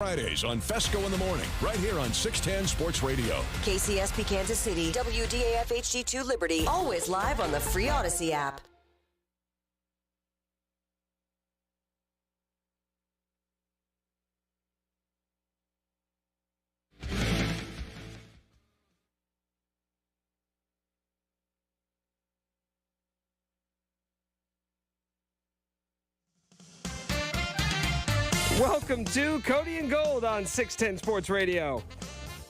Fridays on Fesco in the Morning, right here on 610 Sports Radio. KCSP Kansas City, WDAF HD2 Liberty, always live on the free Odyssey app. Welcome to Cody and Gold on 610 Sports Radio.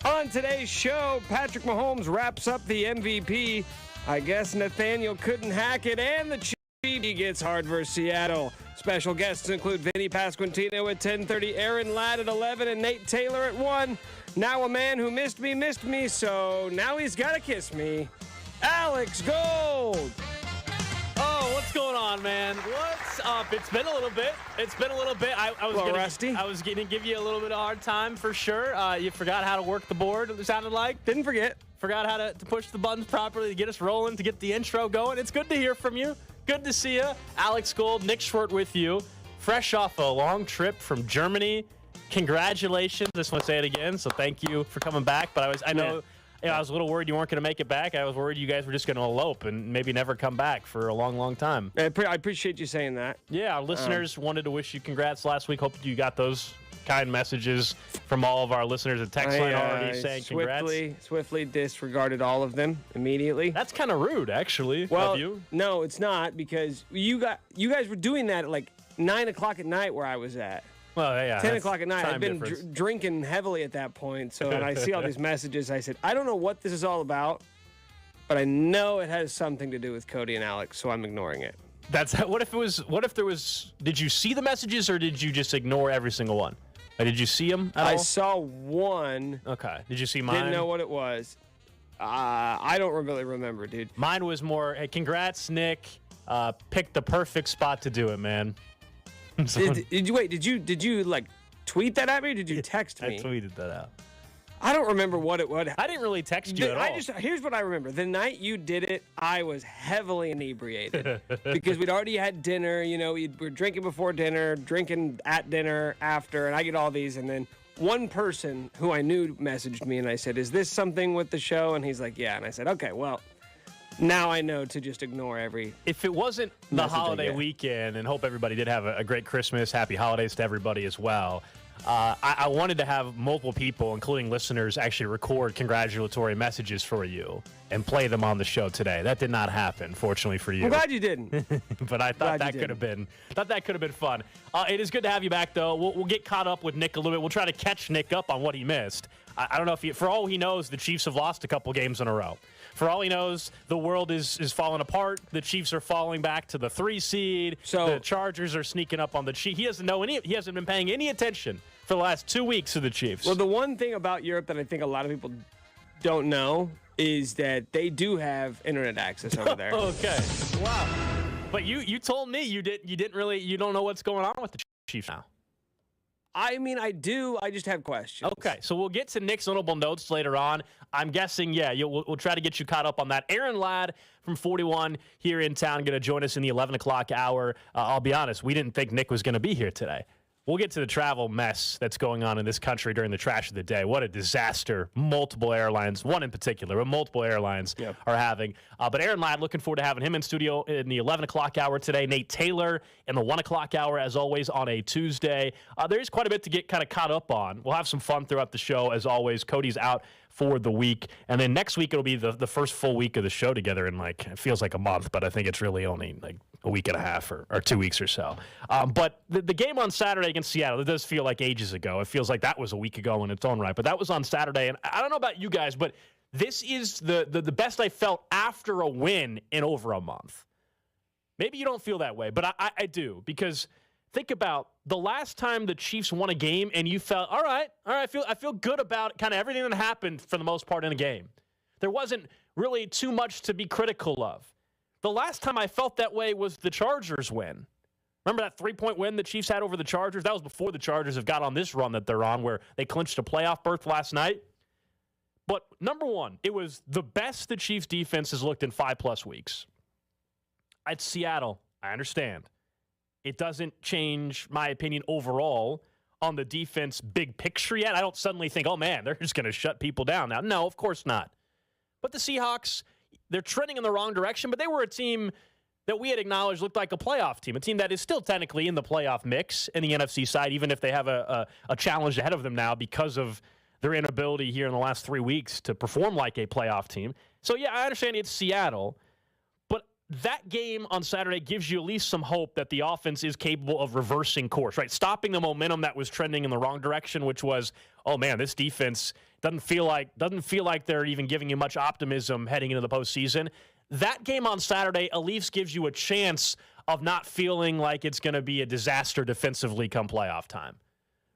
On today's show, Patrick Mahomes wraps up the MVP. I guess Nathaniel couldn't hack it, and the Chiefs gets hard versus Seattle. Special guests include Vinnie Pasquantino at 10:30, Aaron Ladd at 11, and Nate Taylor at 1. Now a man who missed me, so now he's got to kiss me. Alex Gold. Oh, what's going on, man? What's up? It's been a little bit. I was going to give you a little bit of a hard time for sure. You forgot how to work the board, it sounded like. Didn't forget. Forgot how to push the buttons properly to get us rolling, to get the intro going. It's good to hear from you. Good to see you. Alex Gold, Nick Schwartz with you. Fresh off a long trip from Germany. Congratulations. I just want to say it again, so thank you for coming back. But I know... Yeah, I was a little worried you weren't going to make it back. I was worried you guys were just going to elope and maybe never come back for a long, long time. I appreciate you saying that. Yeah, our listeners wanted to wish you congrats last week. Hope you got those kind messages from all of our listeners at text line already saying congrats. Swiftly disregarded all of them immediately. That's kind of rude, actually. Well, of you. No, it's not, because you guys were doing that at like 9 o'clock at night where I was at. Well, yeah. 10 o'clock at night. I've been drinking heavily at that point. So when I see all these messages, I said, I don't know what this is all about, but I know it has something to do with Cody and Alex, so I'm ignoring it. What if there was, did you see the messages or did you just ignore every single one? Or did you see them at all? I saw one. Okay. Did you see mine? Didn't know what it was. I don't really remember, dude. Mine was more, hey, congrats, Nick. Picked the perfect spot to do it, man. Did you like tweet that at me or did you text me? I tweeted that out. I don't remember what it was. I didn't really text you at all. Here's what I remember. The night you did it, I was heavily inebriated because we'd already had dinner. You know, we were drinking before dinner, drinking at dinner, after, and I get all these. And then one person who I knew messaged me and I said, is this something with the show? And he's like, yeah. And I said, okay, well, now I know to just ignore every. If it wasn't the holiday weekend, and hope everybody did have a great Christmas, happy holidays to everybody as well. I wanted to have multiple people, including listeners, actually record congratulatory messages for you and play them on the show today. That did not happen, fortunately for you. I'm glad you didn't. But I thought that could have been. Fun. It is good to have you back, though. We'll get caught up with Nick a little bit. We'll try to catch Nick up on what he missed. I don't know if for all he knows, the Chiefs have lost a couple games in a row. For all he knows, the world is falling apart. The Chiefs are falling back to the 3 seed. So the Chargers are sneaking up on the Chiefs. He hasn't been paying any attention for the last 2 weeks to the Chiefs. Well, the one thing about Europe that I think a lot of people don't know is that they do have internet access over there. Okay. Wow. But you told me you don't know what's going on with the Chiefs now. I mean, I do. I just have questions. Okay, so we'll get to Nick's notable notes later on. I'm guessing, we'll try to get you caught up on that. Aaron Ladd from 41 here in town going to join us in the 11 o'clock hour. I'll be honest, we didn't think Nick was going to be here today. We'll get to the travel mess that's going on in this country during the trash of the day. What a disaster multiple airlines, one in particular, but multiple airlines are having. But Aaron Ladd, looking forward to having him in studio in the 11 o'clock hour today. Nate Taylor in the 1 o'clock hour, as always, on a Tuesday. There's quite a bit to get kind of caught up on. We'll have some fun throughout the show, as always. Cody's out for the week. And then next week, it'll be the first full week of the show together in it feels like a month, but I think it's really only a week and a half or 2 weeks or so. But the game on Saturday against Seattle, it does feel like ages ago. It feels like that was a week ago in its own right. But that was on Saturday. And I don't know about you guys, but this is the best I felt after a win in over a month. Maybe you don't feel that way, but I do. Because think about the last time the Chiefs won a game and you felt, all right, I feel good about kind of everything that happened for the most part in the game. There wasn't really too much to be critical of. The last time I felt that way was the Chargers win. Remember that 3-point win the Chiefs had over the Chargers? That was before the Chargers have got on this run that they're on where they clinched a playoff berth last night. But number one, it was the best the Chiefs defense has looked in 5+ weeks. At Seattle, I understand. It doesn't change my opinion overall on the defense big picture yet. I don't suddenly think, oh, man, they're just going to shut people down now. No, of course not. But the Seahawks, they're trending in the wrong direction, but they were a team that we had acknowledged looked like a playoff team, a team that is still technically in the playoff mix in the NFC side, even if they have a challenge ahead of them now because of their inability here in the last 3 weeks to perform like a playoff team. So, yeah, I understand it's Seattle, but that game on Saturday gives you at least some hope that the offense is capable of reversing course, right? Stopping the momentum that was trending in the wrong direction, which was, oh, man, this defense doesn't feel like they're even giving you much optimism heading into the postseason. That game on Saturday at least gives you a chance of not feeling like it's going to be a disaster defensively come playoff time.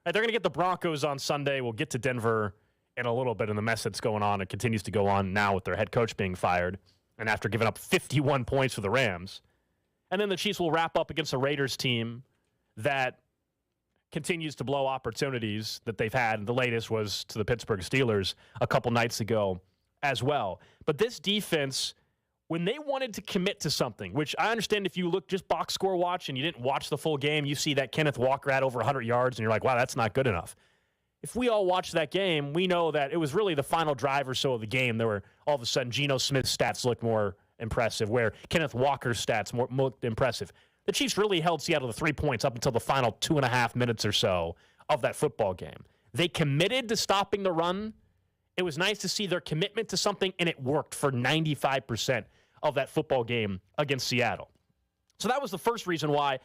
Right, they're going to get the Broncos on Sunday. We'll get to Denver in a little bit in the mess that's going on and continues to go on now with their head coach being fired and after giving up 51 points for the Rams. And then the Chiefs will wrap up against a Raiders team that continues to blow opportunities that they've had. The latest was to the Pittsburgh Steelers a couple nights ago as well. But this defense, when they wanted to commit to something, which I understand if you look just box score watch and you didn't watch the full game, you see that Kenneth Walker had over 100 yards and you're like, wow, that's not good enough. If we all watched that game, we know that it was really the final drive or so of the game. There were all of a sudden Geno Smith's stats looked more impressive, where Kenneth Walker's stats more impressive. The Chiefs really held Seattle to 3 points up until the final 2.5 minutes or so of that football game. They committed to stopping the run. It was nice to see their commitment to something, and it worked for 95% of that football game against Seattle. So that was the first reason why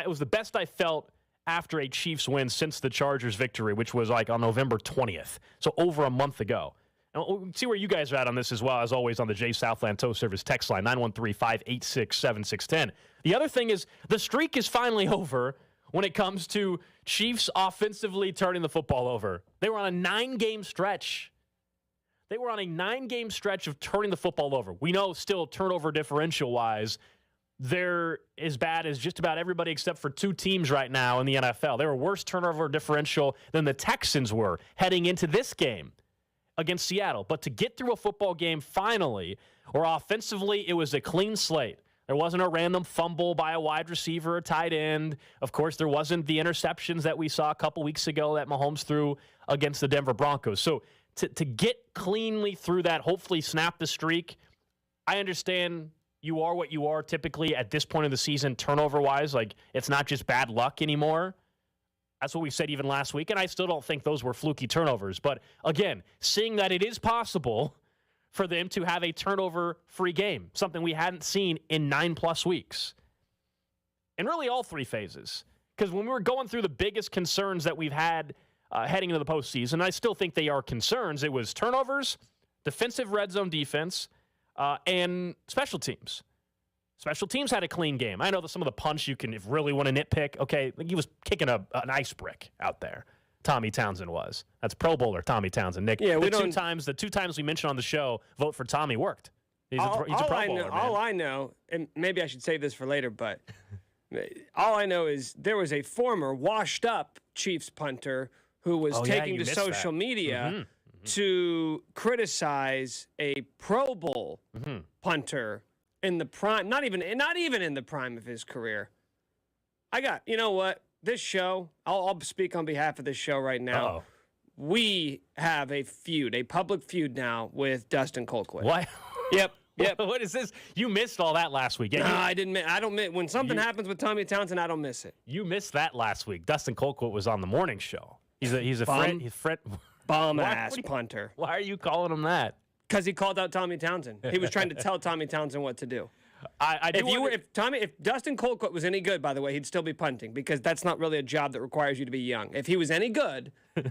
it was the best I felt after a Chiefs win since the Chargers victory, which was like on November 20th, so over a month ago. And we'll see where you guys are at on this as well, as always, on the Jay Southland Tow Service text line, 913-586-7610. The other thing is the streak is finally over when it comes to Chiefs offensively turning the football over. They were on a 9-game stretch. They were on a 9-game stretch of turning the football over. We know still turnover differential-wise, they're as bad as just about everybody except for 2 teams right now in the NFL. They were worse turnover differential than the Texans were heading into this game against Seattle. But to get through a football game finally, where offensively it was a clean slate. There wasn't a random fumble by a wide receiver or tight end. Of course, there wasn't the interceptions that we saw a couple weeks ago that Mahomes threw against the Denver Broncos. So to get cleanly through that, hopefully snap the streak, I understand you are what you are typically at this point of the season turnover-wise. Like, it's not just bad luck anymore. That's what we said even last week, and I still don't think those were fluky turnovers. But, again, seeing that it is possible for them to have a turnover-free game, something we hadn't seen in 9+ weeks. And really all 3 phases. Because when we were going through the biggest concerns that we've had heading into the postseason, I still think they are concerns. It was turnovers, defensive red zone defense, and special teams. Special teams had a clean game. I know that some of the punch you can, if really want to nitpick, okay, he was kicking an ice brick out there. Tommy Townsend was. That's Pro Bowler Tommy Townsend. Nick, yeah, the two times we mentioned on the show, vote for Tommy worked. He's a Pro Bowler, man. All I know, and maybe I should save this for later, but all I know is there was a former washed-up Chiefs punter who was taking to social media to criticize a Pro Bowl punter in the prime, not even in the prime of his career. You know what? This show, I'll speak on behalf of this show right now. Uh-oh. We have a public feud now with Dustin Colquitt. What? Yep. What is this? You missed all that last week. No, I didn't. I don't miss when something happens with Tommy Townsend. I don't miss it. You missed that last week. Dustin Colquitt was on the morning show. He's a friend. He's friend. Bum-ass punter. Why are you calling him that? Because he called out Tommy Townsend. He was trying to tell Tommy Townsend what to do. If Dustin Colquitt was any good, by the way, he'd still be punting, because that's not really a job that requires you to be young. If he was any good,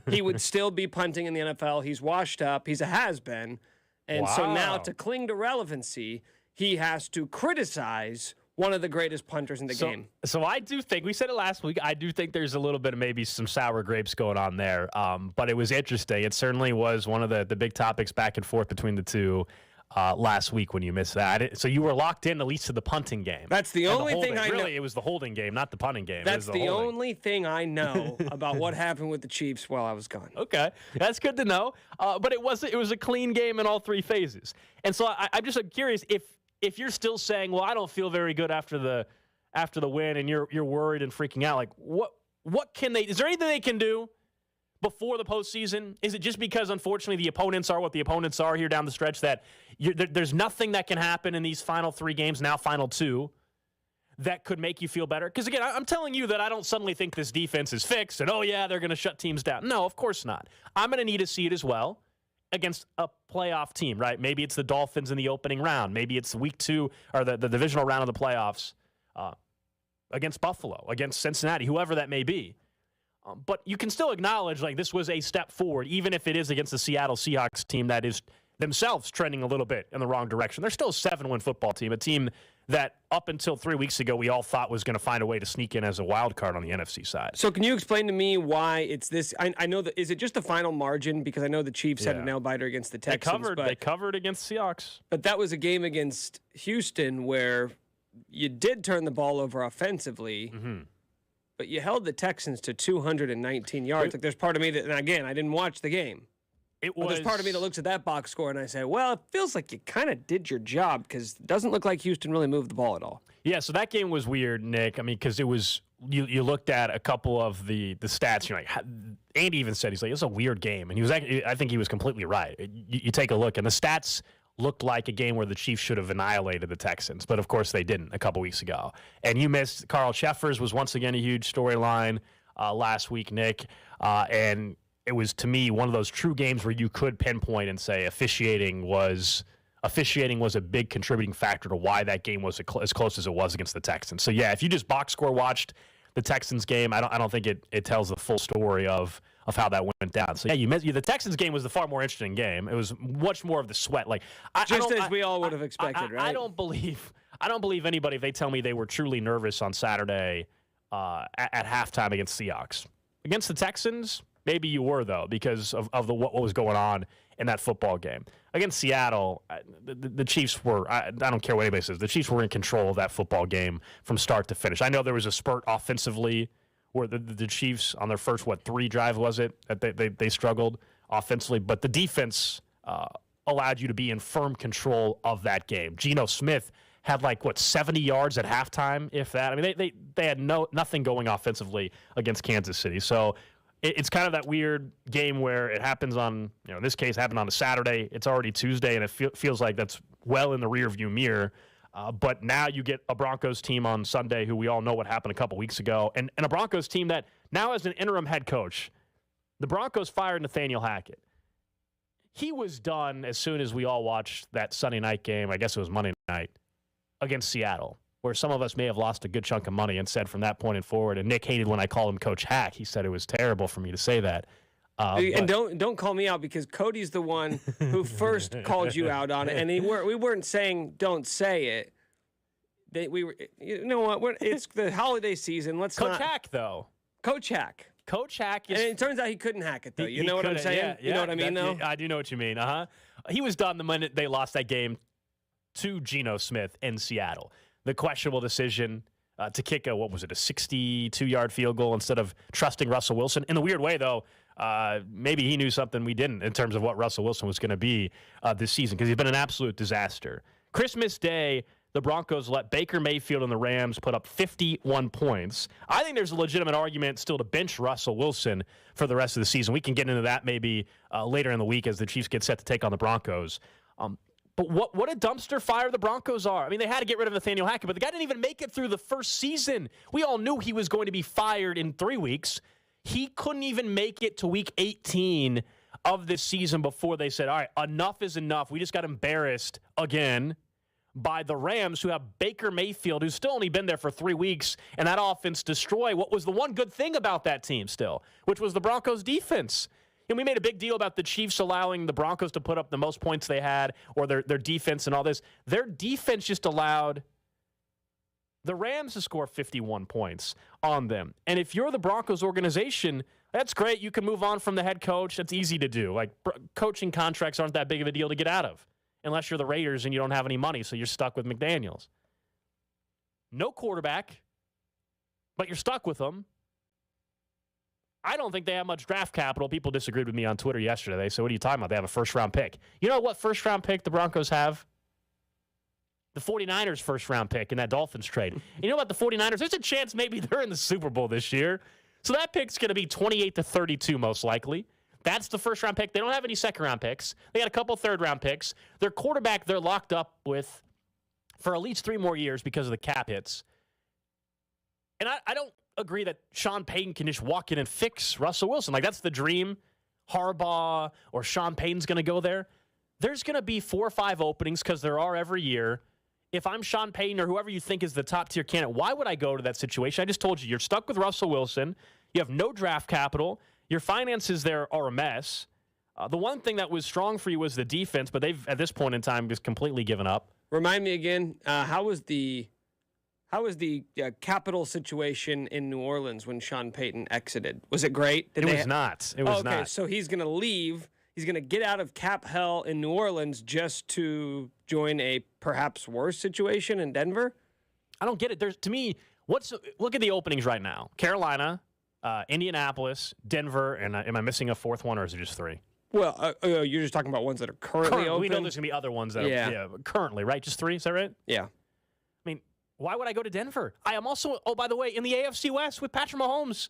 he would still be punting in the NFL. He's washed up. He's a has-been. And so now, to cling to relevancy, he has to criticize one of the greatest punters in the game. So I do think, we said it last week, I do think there's a little bit of maybe some sour grapes going on there. But it was interesting. It certainly was one of the big topics back and forth between the two last week when you missed that. So you were locked in at least to the punting game. That's the only thing I know. Really, it was the holding game, not the punting game. That's the only thing I know about what happened with the Chiefs while I was gone. Okay, that's good to know. But it was a clean game in all 3 phases. And so I'm curious if you're still saying, well, I don't feel very good after the win, and you're worried and freaking out. Like, Is there anything they can do before the postseason? Is it just because, unfortunately, the opponents are what the opponents are here down the stretch that there's nothing that can happen in these final 3 games, now final 2, that could make you feel better? Because, again, I'm telling you that I don't suddenly think this defense is fixed and, they're going to shut teams down. No, of course not. I'm going to need to see it as well against a playoff team, right? Maybe it's the Dolphins in the opening round. Maybe it's week 2 or the divisional round of the playoffs against Buffalo, against Cincinnati, whoever that may be. But you can still acknowledge, this was a step forward, even if it is against the Seattle Seahawks team that is themselves trending a little bit in the wrong direction. They're still a 7-win football team, a team that up until 3 weeks ago we all thought was going to find a way to sneak in as a wild card on the NFC side. So can you explain to me why it's this? I know that, is it just the final margin? Because I know the Chiefs had a nail-biter against the Texans. They covered against Seahawks. But that was a game against Houston where you did turn the ball over offensively, but you held the Texans to 219 yards. There's part of me that, and again, I didn't watch the game. There's part of me that looks at that box score and I say, well, it feels like you kind of did your job because it doesn't look like Houston really moved the ball at all. Yeah, so that game was weird, Nick. I mean, because it was you looked at a couple of the stats. You're like, Andy even said, he's like, it's a weird game, and he was actually, I think he was completely right. You take a look, and the stats looked like a game where the Chiefs should have annihilated the Texans, but of course they didn't a couple weeks ago. And you missed Carl Sheffers was once again a huge storyline last week, Nick, and it was, to me, one of those true games where you could pinpoint and say officiating was a big contributing factor to why that game was as close as it was against the Texans. So, yeah, if you just box score watched the Texans game, I don't think it tells the full story of how that went down. So, yeah, the Texans game was the far more interesting game. It was much more of the sweat. As we all would have expected, right? I don't believe anybody if they tell me they were truly nervous on Saturday at halftime against Seahawks. Against the Texans, maybe you were, though, because of what was going on in that football game. Against Seattle, the Chiefs were, I don't care what anybody says, the Chiefs were in control of that football game from start to finish. I know there was a spurt offensively where the Chiefs, on their first, 3 drive was it, that they struggled offensively, but the defense allowed you to be in firm control of that game. Geno Smith had 70 yards at halftime, if that. I mean, they had nothing going offensively against Kansas City. So it's kind of that weird game where it happens on, in this case, happened on a Saturday. It's already Tuesday, and it feels like that's well in the rearview mirror. But now you get a Broncos team on Sunday who we all know what happened a couple weeks ago, and a Broncos team that now has an interim head coach. The Broncos fired Nathaniel Hackett. He was done as soon as we all watched that Sunday night game, I guess it was Monday night, against Seattle, where some of us may have lost a good chunk of money and said from that point forward, and Nick hated when I called him Coach Hack. He said it was terrible for me to say that. And don't call me out because Cody's the one who first called you out on it, and we weren't saying don't say it. You know what? It's the holiday season. Coach Hack, though. Coach Hack. Coach Hack is. And it turns out he couldn't hack it, though. You know what I'm saying? Yeah, you know what I mean, though? I do know what you mean. He was done the minute they lost that game to Geno Smith in Seattle. The questionable decision to kick a 62-yard field goal instead of trusting Russell Wilson. In a weird way, though, maybe he knew something we didn't in terms of what Russell Wilson was going to be this season because he's been an absolute disaster. Christmas Day, the Broncos let Baker Mayfield and the Rams put up 51 points. I think there's a legitimate argument still to bench Russell Wilson for the rest of the season. We can get into that maybe later in the week as the Chiefs get set to take on the Broncos. But what a dumpster fire the Broncos are. I mean, they had to get rid of Nathaniel Hackett, but the guy didn't even make it through the first season. We all knew he was going to be fired in 3 weeks. He couldn't even make it to week 18 of this season before they said, all right, enough is enough. We just got embarrassed again by the Rams, who have Baker Mayfield, who's still only been there for 3 weeks, and that offense destroy what was the one good thing about that team still, which was the Broncos' defense. And we made a big deal about the Chiefs allowing the Broncos to put up the most points they had or their defense and all this. Their defense just allowed the Rams to score 51 points on them. And if you're the Broncos organization, that's great. You can move on from the head coach. That's easy to do. Coaching contracts aren't that big of a deal to get out of unless you're the Raiders and you don't have any money, so you're stuck with McDaniels. No quarterback, but you're stuck with them. I don't think they have much draft capital. People disagreed with me on Twitter yesterday. They said, what are you talking about? They have a first-round pick. You know what first-round pick the Broncos have? The 49ers' first-round pick in that Dolphins trade. You know about the 49ers? There's a chance maybe they're in the Super Bowl this year. So that pick's going to be 28-32 most likely. That's the first-round pick. They don't have any second-round picks. They got a couple third-round picks. Their quarterback they're locked up with for at least 3 more years because of the cap hits. And I don't agree that Sean Payton can just walk in and fix Russell Wilson. Like, that's the dream. Harbaugh or Sean Payton's going to go there. There's going to be 4 or 5 openings because there are every year. If I'm Sean Payton or whoever you think is the top-tier candidate, why would I go to that situation? I just told you, you're stuck with Russell Wilson. You have no draft capital. Your finances there are a mess. The one thing that was strong for you was the defense, but they've, at this point in time, just completely given up. Remind me again, how was the capital situation in New Orleans when Sean Payton exited? Was it great? It was not. It was not. So he's going to leave. He's going to get out of cap hell in New Orleans just to join a perhaps worse situation in Denver? I don't get it. There's, to me, look at the openings right now. Carolina, Indianapolis, Denver, and am I missing a fourth one or is it just 3? Well, you're just talking about ones that are currently open? We know there's going to be other ones that are currently, right? Just 3, is that right? Yeah. I mean, why would I go to Denver? I am also, by the way, in the AFC West with Patrick Mahomes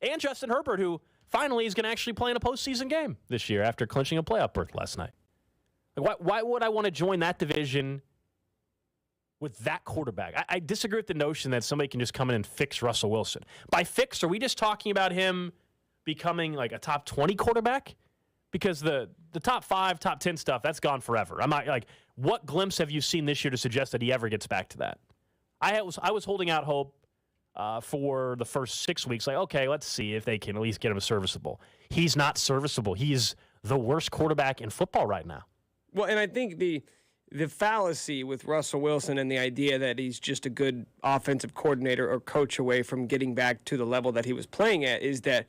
and Justin Herbert, who finally is going to actually play in a postseason game this year after clinching a playoff berth last night. Like, why would I want to join that division with that quarterback? I disagree with the notion that somebody can just come in and fix Russell Wilson. By fix, are we just talking about him becoming like a top 20 quarterback? Because the top 5, top 10 stuff, that's gone forever. I'm not like, what glimpse have you seen this year to suggest that he ever gets back to that? I was holding out hope for the first 6 weeks. Like, okay, let's see if they can at least get him serviceable. He's not serviceable. He's the worst quarterback in football right now. Well, and I think the fallacy with Russell Wilson and the idea that he's just a good offensive coordinator or coach away from getting back to the level that he was playing at is that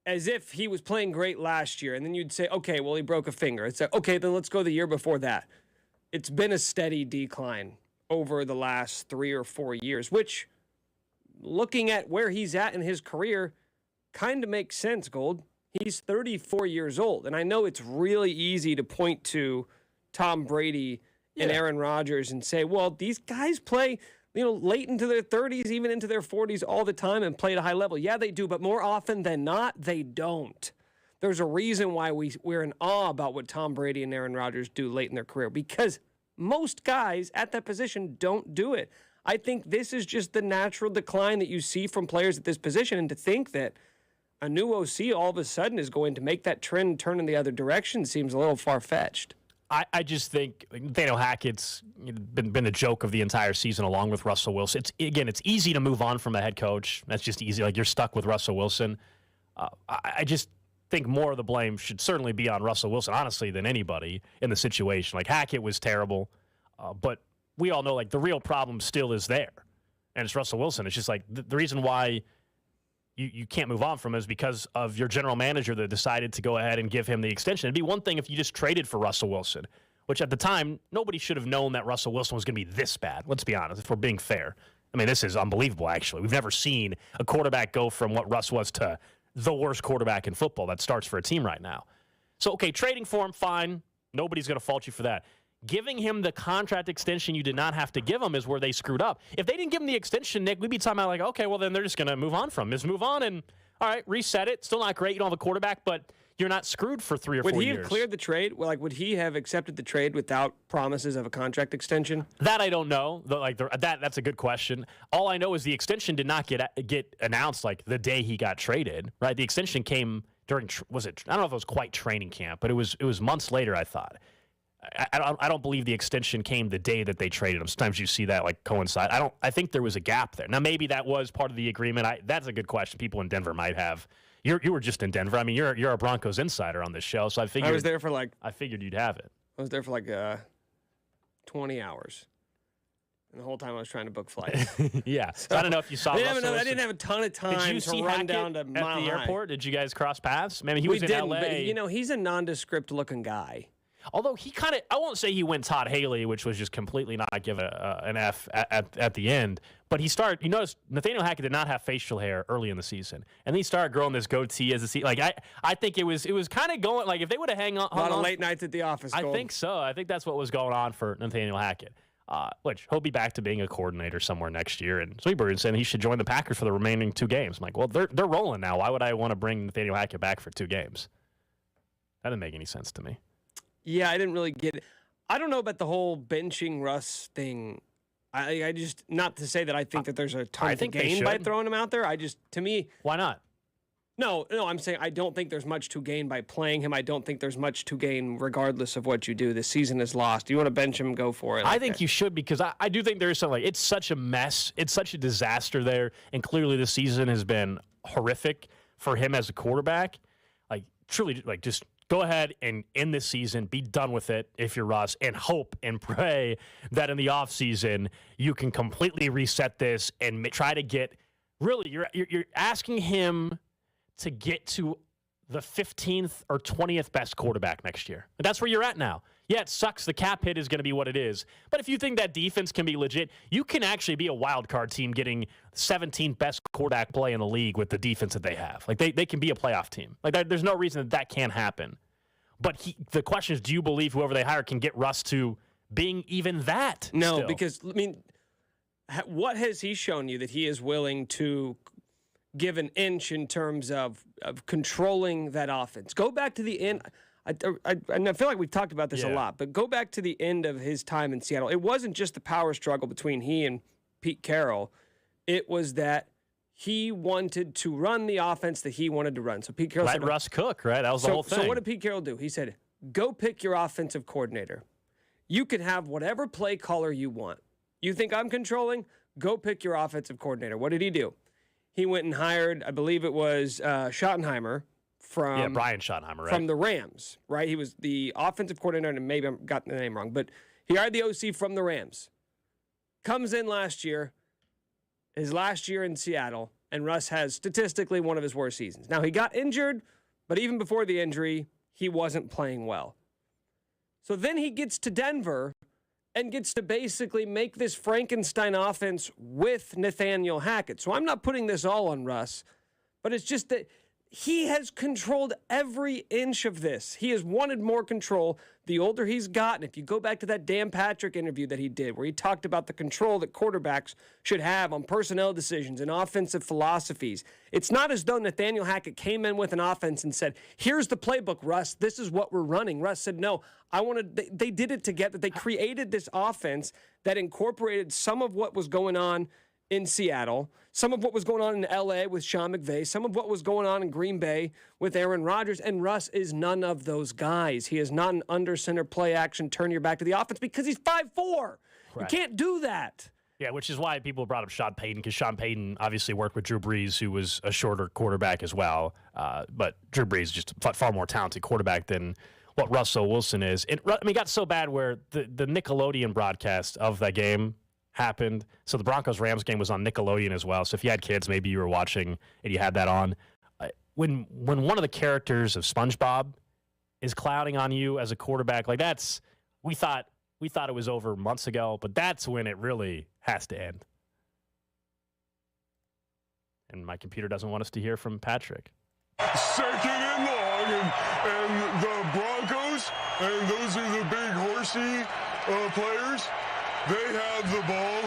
as if he was playing great last year, and then you'd say, okay, well, he broke a finger. It's like, okay, then let's go the year before that. It's been a steady decline over the last 3 or 4 years, which, looking at where he's at in his career, kind of makes sense, Gold. He's 34 years old, and I know it's really easy to point to Tom Brady and Aaron Rodgers and say, well, these guys play, late into their 30s, even into their 40s all the time and play at a high level. Yeah, they do, but more often than not, they don't. There's a reason why we're in awe about what Tom Brady and Aaron Rodgers do late in their career, because most guys at that position don't do it. I think this is just the natural decline that you see from players at this position, and to think that a new OC all of a sudden is going to make that trend turn in the other direction seems a little far-fetched. I just think Nathaniel Hackett's been a joke of the entire season along with Russell Wilson. It's easy to move on from a head coach. That's just easy. Like, you're stuck with Russell Wilson. I just think more of the blame should certainly be on Russell Wilson, honestly, than anybody in the situation. Like, Hackett was terrible, but we all know, like, the real problem still is there, and it's Russell Wilson. It's just like the reason why you can't move on from him is because of your general manager that decided to go ahead and give him the extension. It'd be one thing if you just traded for Russell Wilson, which at the time, nobody should have known that Russell Wilson was going to be this bad. Let's be honest, if we're being fair. I mean, this is unbelievable, actually. We've never seen a quarterback go from what Russ was to the worst quarterback in football that starts for a team right now. So, okay, trading for him, fine. Nobody's going to fault you for that. Giving him the contract extension you did not have to give him is where they screwed up. If they didn't give him the extension, Nick, we'd be talking about like, okay, well, then they're just going to move on from him. Just move on and, all right, reset it. Still not great. You don't have a quarterback, but you're not screwed for 3 or 4 years. Would he have cleared the trade? Like, would he have accepted the trade without promises of a contract extension? That I don't know. That's a good question. All I know is the extension did not get announced like the day he got traded, right? The extension came during, I don't know if it was quite training camp, but it was months later, I thought. I don't believe the extension came the day that they traded him. Sometimes you see that like coincide. I think there was a gap there. Now maybe that was part of the agreement. That's a good question. People in Denver might have. You were just in Denver. I mean, you're a Broncos insider on this show, so I figured I figured you'd have it. I was there for like 20 hours. And the whole time I was trying to book flights. Yeah. So I don't know if you saw I didn't have a ton of time Did you see run Hackett down to at Mile the High. airport? Did you guys cross paths? Maybe he was in LA. But, he's a nondescript looking guy. Although he kind of, I won't say he went Todd Haley, which was just completely not give an F at the end. But he started, you notice Nathaniel Hackett did not have facial hair early in the season. And then he started growing this goatee as the season. Like, I think it was kind of going, like if they would have hung on. A lot of late nights at the office. I think so. I think that's what was going on for Nathaniel Hackett. which he'll be back to being a coordinator somewhere next year. And Sweetbird's saying he should join the Packers for the remaining 2 games. I'm like, well, they're rolling now. Why would I want to bring Nathaniel Hackett back for 2 games? That didn't make any sense to me. Yeah, I didn't really get it. I don't know about the whole benching Russ thing. I just, not to say that I think that there's a ton to gain by throwing him out there. To me. Why not? No, I'm saying I don't think there's much to gain by playing him. I don't think there's much to gain regardless of what you do. The season is lost. You want to bench him, go for it. I think you should, because I do think there is something, it's such a mess. It's such a disaster there. And clearly this season has been horrific for him as a quarterback. Like, truly, like, just go ahead and end this season, be done with it if you're Russ, and hope and pray that in the offseason you can completely reset this and try to get, really, you're asking him to get to the 15th or 20th best quarterback next year. And that's where you're at now. Yeah, it sucks. The cap hit is going to be what it is. But if you think that defense can be legit, you can actually be a wild card team getting 17th best quarterback play in the league with the defense that they have. Like, they can be a playoff team. Like, there's no reason that can't happen. But the question is, do you believe whoever they hire can get Russ to being even that? No, still? Because, I mean, what has he shown you that he is willing to give an inch in terms of controlling that offense? Go back to the end. I feel like we've talked about this a lot, but go back to the end of his time in Seattle. It wasn't just the power struggle between he and Pete Carroll. It was that he wanted to run the offense that he wanted to run. So Pete Carroll said, Russ cook, right? That was the whole thing. So what did Pete Carroll do? He said, go pick your offensive coordinator. You can have whatever play caller you want. You think I'm controlling? Go pick your offensive coordinator. What did he do? He went and hired, I believe it was Schottenheimer from Brian Schottenheimer, right? From the Rams, right? He was the offensive coordinator, and maybe I got the name wrong, but he hired the OC from the Rams. Comes in last year, his last year in Seattle, and Russ has statistically one of his worst seasons. Now, he got injured, but even before the injury, he wasn't playing well. So then he gets to Denver and gets to basically make this Frankenstein offense with Nathaniel Hackett. So I'm not putting this all on Russ, but it's just that he has controlled every inch of this. He has wanted more control the older he's gotten. If you go back to that Dan Patrick interview that he did, where he talked about the control that quarterbacks should have on personnel decisions and offensive philosophies, it's not as though Nathaniel Hackett came in with an offense and said, here's the playbook, Russ. This is what we're running. Russ said, no, they did it together. They created this offense that incorporated some of what was going on in Seattle, some of what was going on in L.A. with Sean McVay, some of what was going on in Green Bay with Aaron Rodgers, and Russ is none of those guys. He is not an under-center play-action, turn your back to the offense, because he's 5'4". Right. You can't do that. Yeah, which is why people brought up Sean Payton, because Sean Payton obviously worked with Drew Brees, who was a shorter quarterback as well. But Drew Brees is just a far more talented quarterback than what Russell Wilson is. It got so bad where the Nickelodeon broadcast of that game happened. So the Broncos-Rams game was on Nickelodeon as well. So if you had kids, maybe you were watching and you had that on. When one of the characters of SpongeBob is clouding on you as a quarterback, like we thought it was over months ago, but that's when it really has to end. And my computer doesn't want us to hear from Patrick. Second and long, and the Broncos, and those are the big horsey players. They have the ball,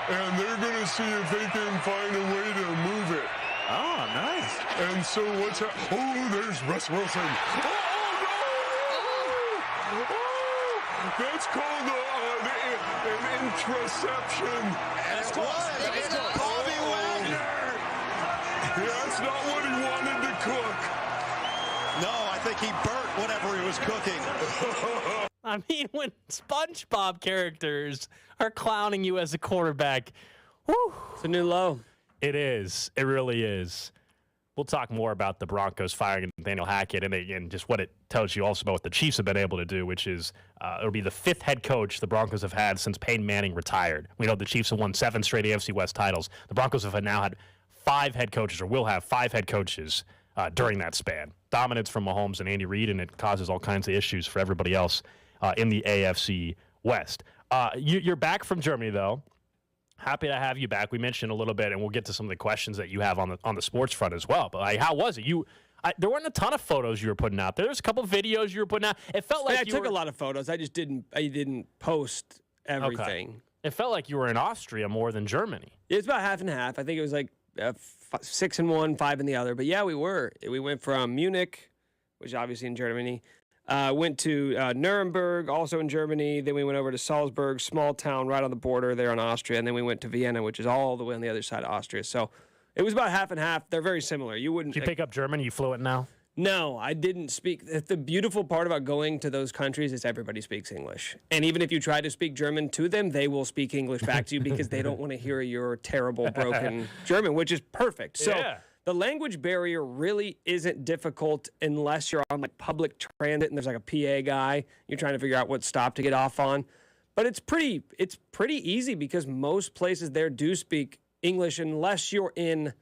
and they're going to see if they can find a way to move it. Oh, nice. And so what's happening? Oh, there's Russ Wilson. Oh, no! Oh, that's called an interception. That's close. Bobby Wagner. That's not what he wanted to cook. No, I think he burnt whatever he was cooking. I mean, when SpongeBob characters are clowning you as a quarterback, whew. It's a new low. It is. It really is. We'll talk more about the Broncos firing Nathaniel Hackett and just what it tells you also about what the Chiefs have been able to do, which is it'll be the 5th head coach the Broncos have had since Peyton Manning retired. We know the Chiefs have won 7 straight AFC West titles. The Broncos have now had 5 head coaches, or will have 5 head coaches during that span. Dominance from Mahomes and Andy Reid, and it causes all kinds of issues for everybody else in the AFC West. You're back from Germany, though. Happy to have you back. We mentioned a little bit, and we'll get to some of the questions that you have on the sports front as well. But how was it? There weren't a ton of photos you were putting out. There's a couple videos you were putting out. It felt like I took a lot of photos. I just didn't post everything. Okay. It felt like you were in Austria more than Germany. It's about half and half. I think it was like 6 in one, 5 in the other. But yeah, we were. We went from Munich, which is obviously in Germany, went to Nuremberg, also in Germany. Then we went over to Salzburg, small town right on the border there in Austria. And then we went to Vienna, which is all the way on the other side of Austria. So it was about half and half. They're very similar. You wouldn't. Did you pick up German? Are you fluent now? No, I didn't speak. The beautiful part about going to those countries is everybody speaks English. And even if you try to speak German to them, they will speak English back to you because they don't want to hear your terrible, broken German, which is perfect. So the language barrier really isn't difficult unless you're on like public transit and there's like a PA guy. You're trying to figure out what stop to get off on. But it's pretty easy because most places there do speak English unless you're in,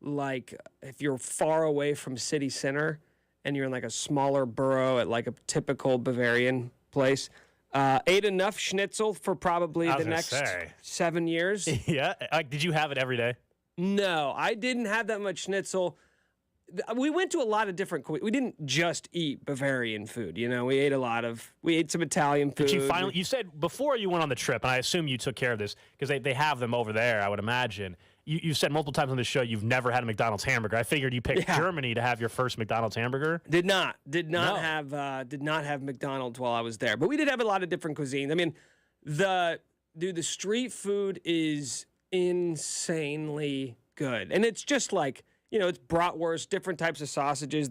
like, if you're far away from city center and you're in like a smaller borough at like a typical Bavarian place. Ate enough schnitzel for probably the next 7 years. Yeah. Did you have it every day? No, I didn't have that much schnitzel. We went to a lot of different. We didn't just eat Bavarian food. You know, we ate some Italian food. Did you said before you went on the trip, and I assume you took care of this because they have them over there, I would imagine. You said multiple times on the show you've never had a McDonald's hamburger. I figured you picked Germany to have your first McDonald's hamburger. Did not have McDonald's while I was there. But we did have a lot of different cuisines. I mean, the street food is insanely good. And it's just like, you know, it's bratwurst, different types of sausages.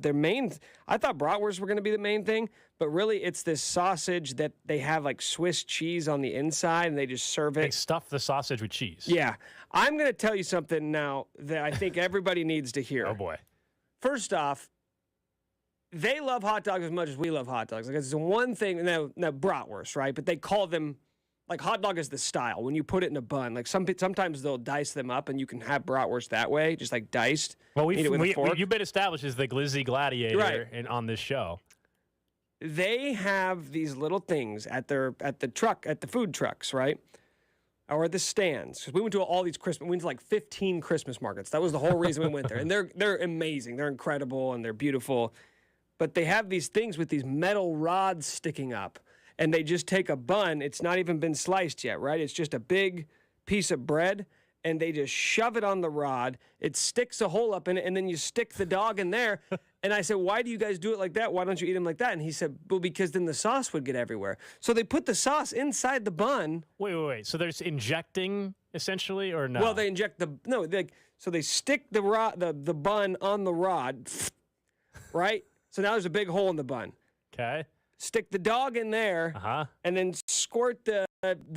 I thought bratwurst were going to be the main thing, but really it's this sausage that they have like Swiss cheese on the inside and they just serve it. They stuff the sausage with cheese. Yeah. I'm going to tell you something now that I think everybody needs to hear. Oh, boy. First off, they love hot dogs as much as we love hot dogs. Like, it's the one thing, now bratwurst, right? But they call them, like, hot dog is the style when you put it in a bun. Like, sometimes they'll dice them up and you can have bratwurst that way, just like diced. Well, you've been established as the glizzy gladiator on this show. They have these little things at the food trucks, right? Or the stands. Because we went to we went to like 15 Christmas markets. That was the whole reason we went there. And they're amazing. They're incredible and they're beautiful. But they have these things with these metal rods sticking up. And they just take a bun. It's not even been sliced yet, right? It's just a big piece of bread. And they just shove it on the rod. It sticks a hole up in it. And then you stick the dog in there. And I said, why do you guys do it like that? Why don't you eat them like that? And he said, well, because then the sauce would get everywhere. So they put the sauce inside the bun. Wait. So there's injecting, essentially, or no? Well, they inject so they stick the bun on the rod, right? So now there's a big hole in the bun. Okay. Stick the dog in there, and then squirt the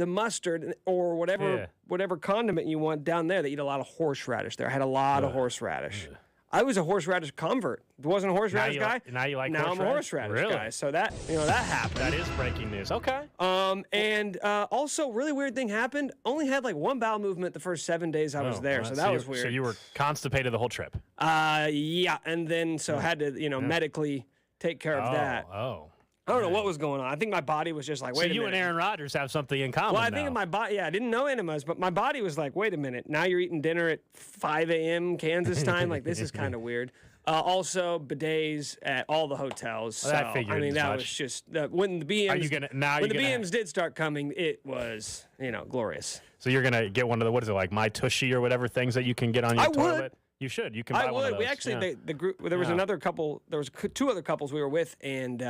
mustard or whatever condiment you want down there. They eat a lot of horseradish there. I had a lot of horseradish. I was a horseradish convert. Wasn't a horseradish guy. Now you like now horseradish? I'm a horseradish guy. So that happened. That is breaking news. Okay. And also, really weird thing happened. Only had like one bowel movement the first 7 days I was there. So that was weird. So you were constipated the whole trip. Yeah, and then had to medically take care of that. I don't know what was going on. I think my body was just like, wait a minute. So you and Aaron Rodgers have something in common. Well, I think my body, I didn't know enemas, but my body was like, wait a minute. Now you're eating dinner at 5 a.m. Kansas time? Like, this is kind of weird. Also, bidets at all the hotels. So, I figured that was just, when the BMs, BMs did start coming, it was, glorious. So you're going to get one of the, what is it, like My Tushy or whatever things that you can get on your toilet? Would. You should. You can buy one of those. We actually, the group, there was another couple, there was 2 other couples we were with, and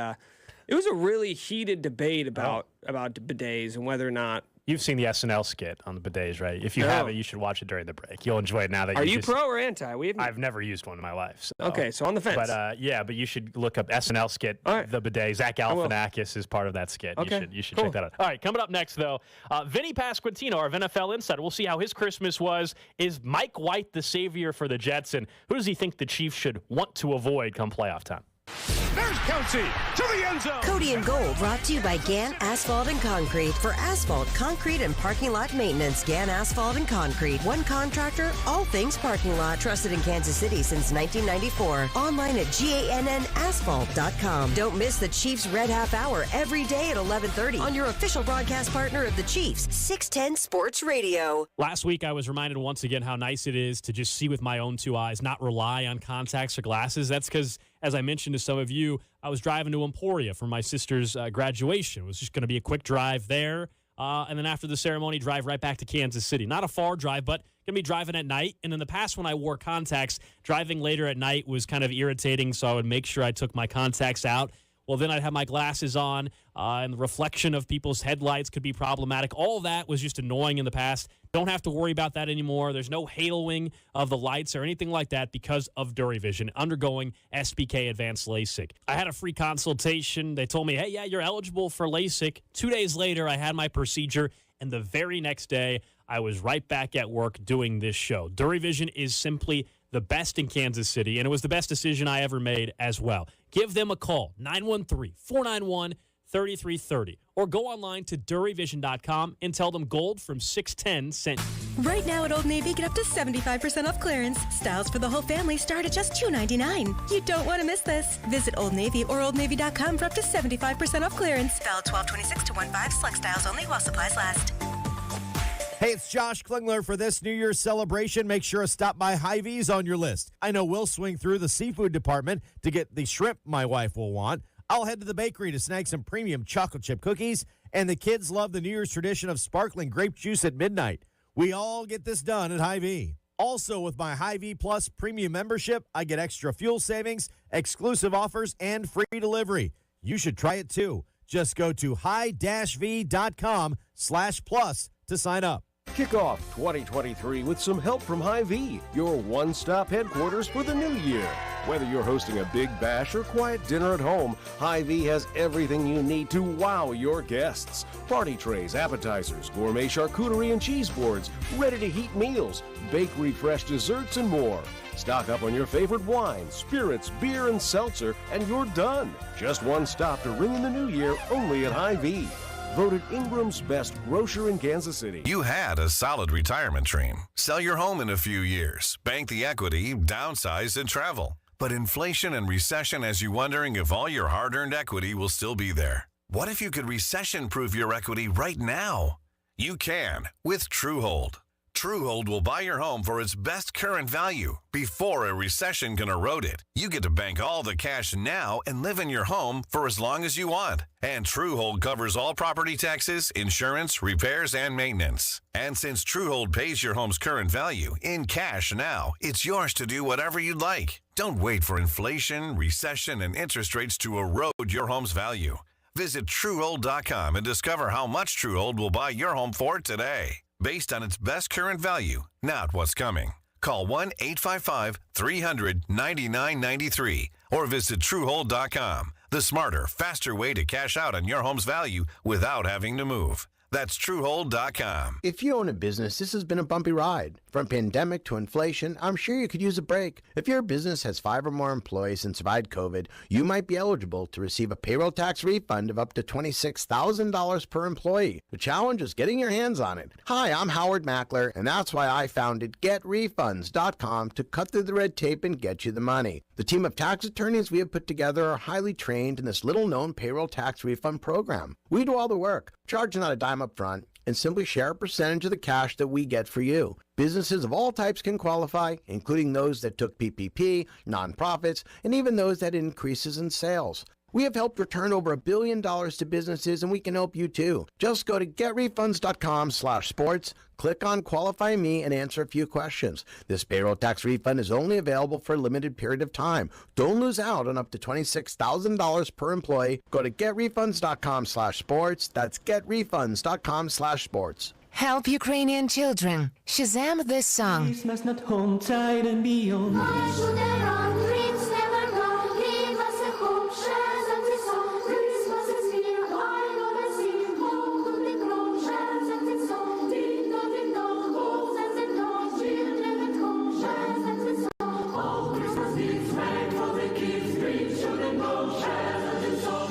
it was a really heated debate about bidets and whether or not. You've seen the SNL skit on the bidets, right? If you haven't, you should watch it during the break. You'll enjoy it now that Are you pro or anti? I've never used one in my life. So. Okay, so on the fence. But but you should look up SNL skit, the bidet. Zach Galifianakis is part of that skit. Okay. You should check that out. All right, coming up next, though, Vinnie Pasquantino, our NFL insider. We'll see how his Christmas was. Is Mike White the savior for the Jets? And who does he think the Chiefs should want to avoid come playoff time? There's Kelsey to the end zone. Cody and Gold brought to you by Gann Asphalt and Concrete. For asphalt, concrete, and parking lot maintenance, Gann Asphalt and Concrete. One contractor, all things parking lot. Trusted in Kansas City since 1994. Online at GANNasphalt.com. Don't miss the Chiefs Red Half Hour every day at 11:30 on your official broadcast partner of the Chiefs, 610 Sports Radio. Last week, I was reminded once again how nice it is to just see with my own 2 eyes, not rely on contacts or glasses. That's because, as I mentioned to some of you, I was driving to Emporia for my sister's graduation. It was just going to be a quick drive there. and then after the ceremony, drive right back to Kansas City. Not a far drive, but going to be driving at night. And in the past, when I wore contacts, driving later at night was kind of irritating, so I would make sure I took my contacts out. Well, then I'd have my glasses on, and the reflection of people's headlights could be problematic. All of that was just annoying in the past. Don't have to worry about that anymore. There's no haloing of the lights or anything like that because of DuraVision undergoing SBK Advanced LASIK. I had a free consultation. They told me, hey, yeah, you're eligible for LASIK. 2 days later, I had my procedure, and the very next day, I was right back at work doing this show. DuraVision is simply the best in Kansas City, and it was the best decision I ever made as well. Give them a call, 913-491-3330, or go online to DuraVision.com and tell them Gold from 610 sent you. Right now at Old Navy, get up to 75% off clearance. Styles for the whole family start at just $2.99. You don't want to miss this. Visit Old Navy or OldNavy.com for up to 75% off clearance. Valid 12/26/15. Select styles only while supplies last. Hey, it's Josh Klingler. For this New Year's celebration, make sure to stop by Hy-Vee's on your list. I know we'll swing through the seafood department to get the shrimp my wife will want. I'll head to the bakery to snag some premium chocolate chip cookies, and the kids love the New Year's tradition of sparkling grape juice at midnight. We all get this done at Hy-Vee. Also, with my Hy-Vee Plus premium membership, I get extra fuel savings, exclusive offers, and free delivery. You should try it too. Just go to hi-v.com/plus to sign up. Kick off 2023 with some help from Hy-Vee, your one-stop headquarters for the new year. Whether you're hosting a big bash or quiet dinner at home, Hy-Vee has everything you need to wow your guests. Party trays, appetizers, gourmet charcuterie and cheese boards, ready-to-heat meals, bakery-fresh desserts, and more. Stock up on your favorite wine, spirits, beer, and seltzer, and you're done. Just one stop to ring in the new year, only at Hy-Vee. Voted Ingram's best grocer in Kansas City. You had a solid retirement dream. Sell your home in a few years, bank the equity, downsize, and travel. But inflation and recession has you wondering if all your hard-earned equity will still be there. What if you could recession-proof your equity right now? You can with TrueHold. TrueHold will buy your home for its best current value before a recession can erode it. You get to bank all the cash now and live in your home for as long as you want. And TrueHold covers all property taxes, insurance, repairs, and maintenance. And since TrueHold pays your home's current value in cash now, it's yours to do whatever you'd like. Don't wait for inflation, recession, and interest rates to erode your home's value. Visit TrueHold.com and discover how much TrueHold will buy your home for today. Based on its best current value, not what's coming. Call 1-855-300-9993 or visit TrueHold.com. The smarter, faster way to cash out on your home's value without having to move. That's TrueHold.com. If you own a business, this has been a bumpy ride. From pandemic to inflation, I'm sure you could use a break. If your business has 5 or more employees and survived COVID, you might be eligible to receive a payroll tax refund of up to $26,000 per employee. The challenge is getting your hands on it. Hi, I'm Howard Mackler, and that's why I founded GetRefunds.com to cut through the red tape and get you the money. The team of tax attorneys we have put together are highly trained in this little-known payroll tax refund program. We do all the work, charge not a dime up front, and simply share a percentage of the cash that we get for you. Businesses of all types can qualify, including those that took PPP, nonprofits, and even those that had increases in sales. We have helped return over $1 billion to businesses, and we can help you too. Just go to getrefunds.com/sports, click on Qualify Me, and answer a few questions. This payroll tax refund is only available for a limited period of time. Don't lose out on up to $26,000 per employee. Go to getrefunds.com/sports. That's getrefunds.com/sports. Help Ukrainian children. Shazam this song. Christmas not home, tired and beyond.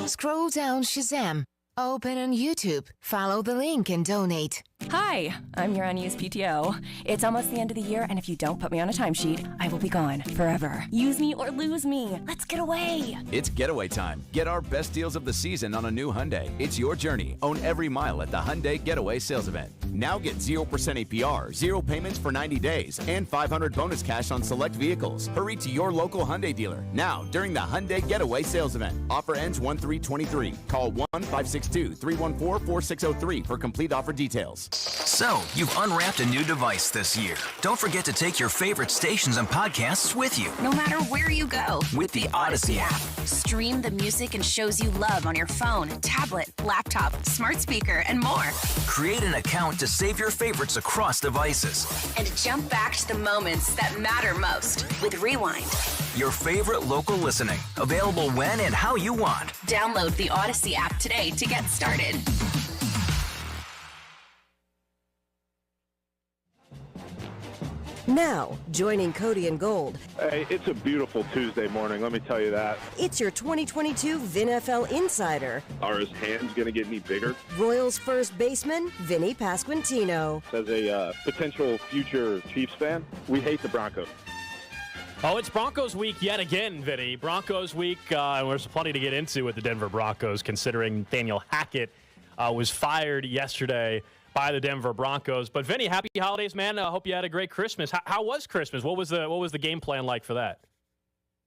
Scroll down Shazam. Open on YouTube. Follow the link and donate. Hi, I'm your unused PTO. It's almost the end of the year, and if you don't put me on a timesheet, I will be gone forever. Use me or lose me. Let's get away. It's getaway time. Get our best deals of the season on a new Hyundai. It's your journey. Own every mile at the Hyundai Getaway Sales Event. Now get 0% APR, 0 payments for 90 days, and $500 bonus cash on select vehicles. Hurry to your local Hyundai dealer now during the Hyundai Getaway Sales Event. Offer ends 1/3/23. Call 1-562 Text 2-314-4603 for complete offer details. So, you've unwrapped a new device this year. Don't forget to take your favorite stations and podcasts with you. No matter where you go. With the Odyssey app. Stream the music and shows you love on your phone, tablet, laptop, smart speaker, and more. Create an account to save your favorites across devices. And jump back to the moments that matter most with Rewind. Your favorite local listening. Available when and how you want. Download the Odyssey app today to get started. Now, joining Cody and Gold. Hey, it's a beautiful Tuesday morning, let me tell you that. It's your 2022 VinFL Insider. Are his hands going to get any bigger? Royals first baseman, Vinnie Pasquantino. As a potential future Chiefs fan, we hate the Broncos. Oh, it's Broncos week yet again, Vinny. Broncos week, and there's plenty to get into with the Denver Broncos, considering Nathaniel Hackett was fired yesterday by the Denver Broncos. But Vinny, happy holidays, man. I hope you had a great Christmas. How was Christmas? What was the game plan like for that?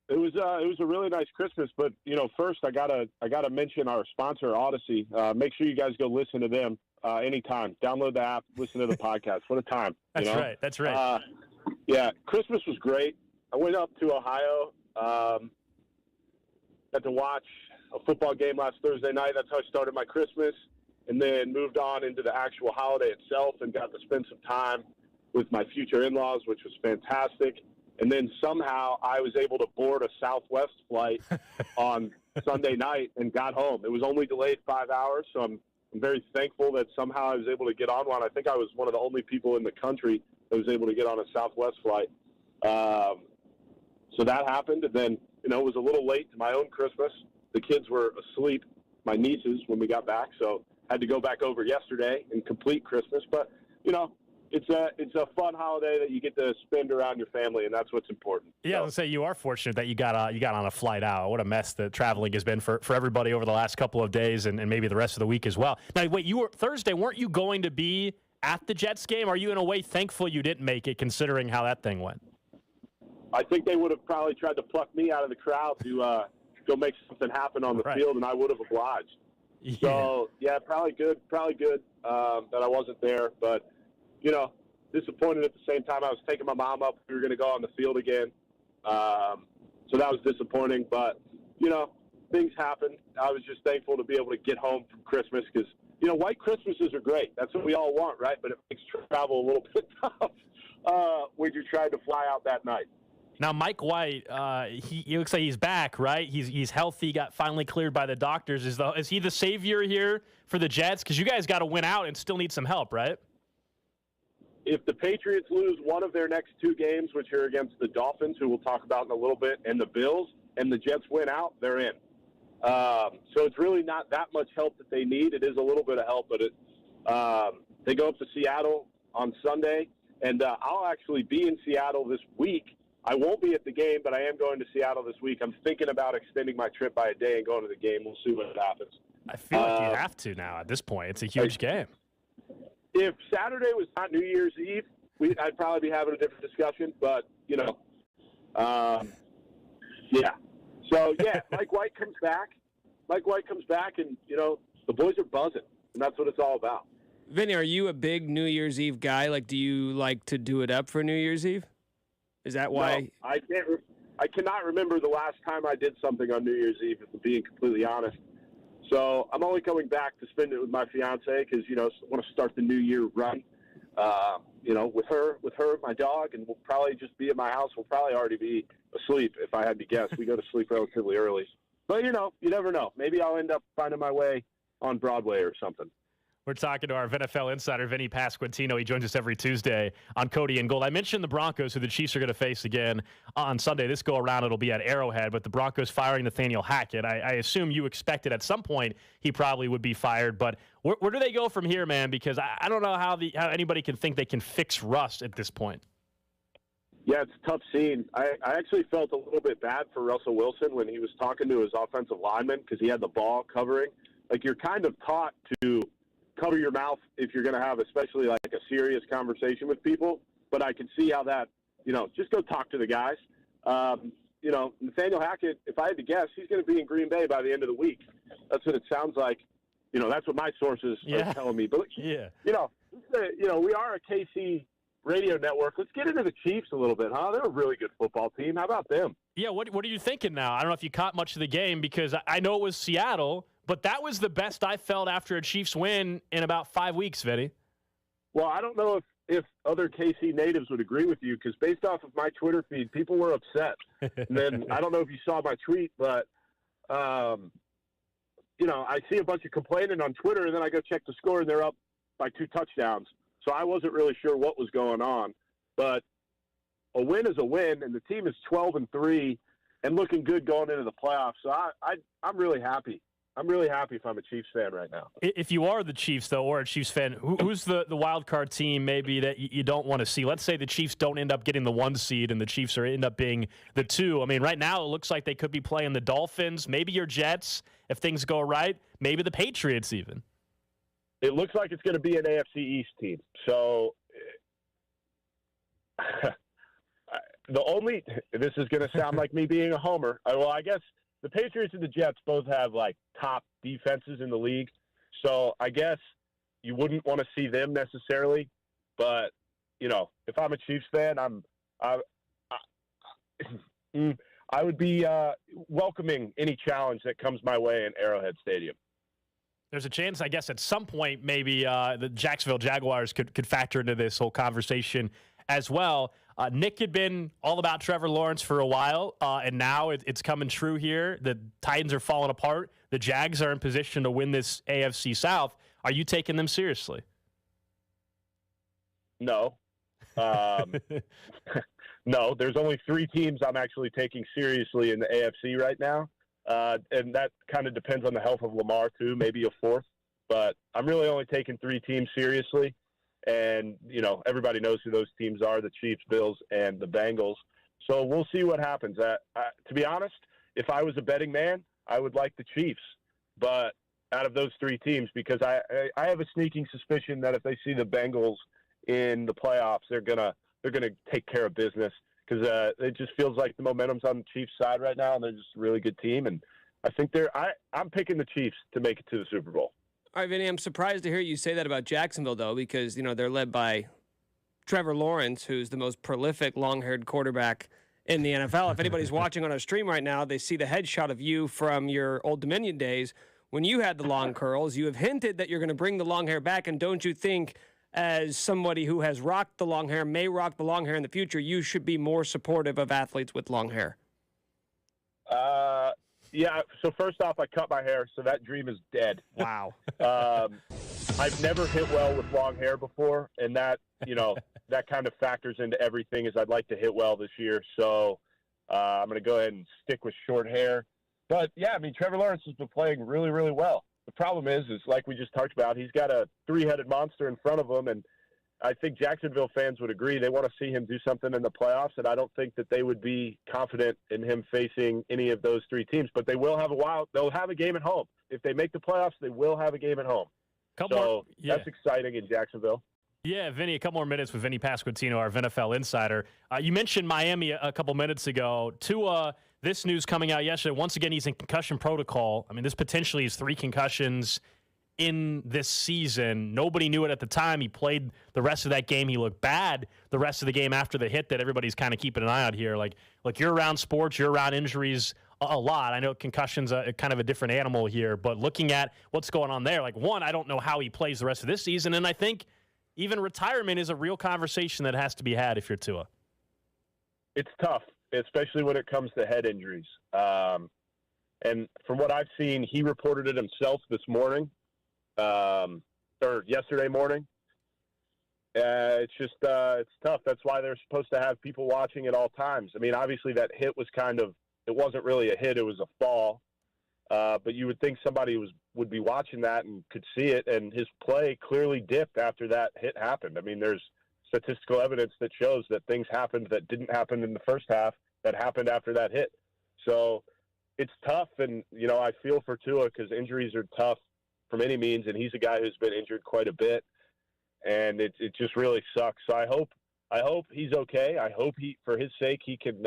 It was a really nice Christmas, but first I gotta mention our sponsor, Odyssey. Make sure you guys go listen to them anytime. Download the app, listen to the podcast. What a time! That's right. Yeah, Christmas was great. I went up to Ohio. Got to watch a football game last Thursday night. That's how I started my Christmas. And then moved on into the actual holiday itself and got to spend some time with my future in-laws, which was fantastic. And then somehow I was able to board a Southwest flight on Sunday night and got home. It was only delayed 5 hours, so I'm very thankful that somehow I was able to get on one. I think I was one of the only people in the country that was able to get on a Southwest flight. So that happened, and then, it was a little late to my own Christmas. The kids were asleep, my nieces, when we got back, so had to go back over yesterday and complete Christmas. But, it's a fun holiday that you get to spend around your family, and that's what's important. Yeah, I was going to say, you are fortunate that you got on a flight out. What a mess the traveling has been for everybody over the last couple of days and maybe the rest of the week as well. Now, wait, Thursday, weren't you going to be at the Jets game? Are you in a way thankful you didn't make it, considering how that thing went? I think they would have probably tried to pluck me out of the crowd to go make something happen on the field, and I would have obliged. Yeah. So, yeah, probably good that I wasn't there. But, disappointed at the same time. I was taking my mom up. We were going to go on the field again. So that was disappointing. But, things happened. I was just thankful to be able to get home from Christmas because, white Christmases are great. That's what we all want, right? But it makes travel a little bit tough when you're trying to fly out that night. Now, Mike White, he looks like he's back, right? He's healthy, got finally cleared by the doctors. Is he the savior here for the Jets? Because you guys got to win out and still need some help, right? If the Patriots lose one of their next two games, which are against the Dolphins, who we'll talk about in a little bit, and the Bills, and the Jets win out, they're in. So it's really not that much help that they need. It is a little bit of help, but they go up to Seattle on Sunday, and I'll actually be in Seattle this week. I won't be at the game, but I am going to Seattle this week. I'm thinking about extending my trip by a day and going to the game. We'll see what happens. I feel like you have to now at this point. It's a huge game. If Saturday was not New Year's Eve, I'd probably be having a different discussion. But, yeah. So, yeah, Mike White comes back. And, the boys are buzzing, and that's what it's all about. Vinny, are you a big New Year's Eve guy? Like, do you like to do it up for New Year's Eve? Is that why? No, I cannot remember the last time I did something on New Year's Eve, if I'm being completely honest. So I'm only coming back to spend it with my fiance because, I want to start the new year right. With her, my dog, and we'll probably just be at my house. We'll probably already be asleep if I had to guess. We go to sleep relatively early. But, you never know. Maybe I'll end up finding my way on Broadway or something. We're talking to our NFL insider, Vinnie Pasquantino. He joins us every Tuesday on Cody and Gold. I mentioned the Broncos, who the Chiefs are going to face again on Sunday. This go-around, it'll be at Arrowhead, but the Broncos firing Nathaniel Hackett. I assume you expected at some point he probably would be fired, but where do they go from here, man? Because I don't know how anybody can think they can fix rust at this point. Yeah, it's a tough scene. I actually felt a little bit bad for Russell Wilson when he was talking to his offensive lineman because he had the ball covering. Like, you're kind of taught to cover your mouth if you're going to have especially like a serious conversation with people. But I can see how that, just go talk to the guys. Nathaniel Hackett, if I had to guess, he's going to be in Green Bay by the end of the week. That's what it sounds like. That's what my sources are telling me. But we are a KC radio network. Let's get into the Chiefs a little bit, huh? They're a really good football team. How about them? Yeah, what are you thinking now? I don't know if you caught much of the game because I know it was Seattle, but that was the best I felt after a Chiefs win in about 5 weeks, Vinny. Well, I don't know if other KC natives would agree with you because based off of my Twitter feed, people were upset. And then I don't know if you saw my tweet, but, I see a bunch of complaining on Twitter, and then I go check the score, and they're up by 2 touchdowns. So I wasn't really sure what was going on. But a win is a win, and the team is 12-3 and looking good going into the playoffs. So I'm really happy. I'm really happy if I'm a Chiefs fan right now. If you are the Chiefs, though, or a Chiefs fan, who's the wild card team maybe that you don't want to see? Let's say the Chiefs don't end up getting the 1 seed and the Chiefs end up being the 2. I mean, right now it looks like they could be playing the Dolphins, maybe your Jets if things go right, maybe the Patriots even. It looks like it's going to be an AFC East team. So this is going to sound like me being a homer. Well, I guess the Patriots and the Jets both have top defenses in the league. So I guess you wouldn't want to see them necessarily. But, if I'm a Chiefs fan, I would be welcoming any challenge that comes my way in Arrowhead Stadium. There's a chance, I guess, at some point maybe the Jacksonville Jaguars could factor into this whole conversation as well. Nick had been all about Trevor Lawrence for a while, and now it's coming true here. The Titans are falling apart. The Jags are in position to win this AFC South. Are you taking them seriously? No. No, there's only 3 teams I'm actually taking seriously in the AFC right now. And that kind of depends on the health of Lamar, too, maybe a 4th. But I'm really only taking 3 teams seriously. And, everybody knows who those teams are, the Chiefs, Bills, and the Bengals. So we'll see what happens. To be honest, if I was a betting man, I would like the Chiefs. But out of those 3 teams, because I have a sneaking suspicion that if they see the Bengals in the playoffs, they're gonna take care of business. Because it just feels like the momentum's on the Chiefs' side right now, and they're just a really good team. And I think I'm picking the Chiefs to make it to the Super Bowl. All right, Vinny, I'm surprised to hear you say that about Jacksonville, though, because, they're led by Trevor Lawrence, who's the most prolific long-haired quarterback in the NFL. If anybody's watching on our stream right now, they see the headshot of you from your Old Dominion days when you had the long curls. You have hinted that you're going to bring the long hair back, and don't you think as somebody who has rocked the long hair, may rock the long hair in the future, you should be more supportive of athletes with long hair? Yeah, so first off, I cut my hair, so that dream is dead. Wow. I've never hit well with long hair before, and that, that kind of factors into everything is I'd like to hit well this year. So I'm going to go ahead and stick with short hair. But, yeah, Trevor Lawrence has been playing really, really well. The problem is like we just talked about, he's got a 3-headed monster in front of him, and I think Jacksonville fans would agree they want to see him do something in the playoffs, and I don't think that they would be confident in him facing any of those 3 teams. But they will have they'll have a game at home. If they make the playoffs, they will have a game at home. That's exciting in Jacksonville. Yeah, Vinny, a couple more minutes with Vinnie Pasquantino, our NFL insider. You mentioned Miami a couple minutes ago. Tua, this news coming out yesterday, once again, he's in concussion protocol. This potentially is 3 concussions in this season. Nobody knew it at the time. He played the rest of that game. He looked bad the rest of the game after the hit that everybody's kind of keeping an eye out here. Like you're around sports, you're around injuries a lot. I know concussion's kind of a different animal here, but looking at what's going on there, one, I don't know how he plays the rest of this season, and I think even retirement is a real conversation that has to be had if you're Tua. It's tough, especially when it comes to head injuries. And from what I've seen, he reported it himself this morning, or yesterday morning. It's just it's tough. That's why they're supposed to have people watching at all times. Obviously that hit was it wasn't really a hit. It was a fall. But you would think somebody would be watching that and could see it, and his play clearly dipped after that hit happened. There's statistical evidence that shows that things happened that didn't happen in the first half that happened after that hit. So it's tough, and, I feel for Tua because injuries are tough from any means, and he's a guy who's been injured quite a bit, and it just really sucks. So I hope he's okay. I hope for his sake, he can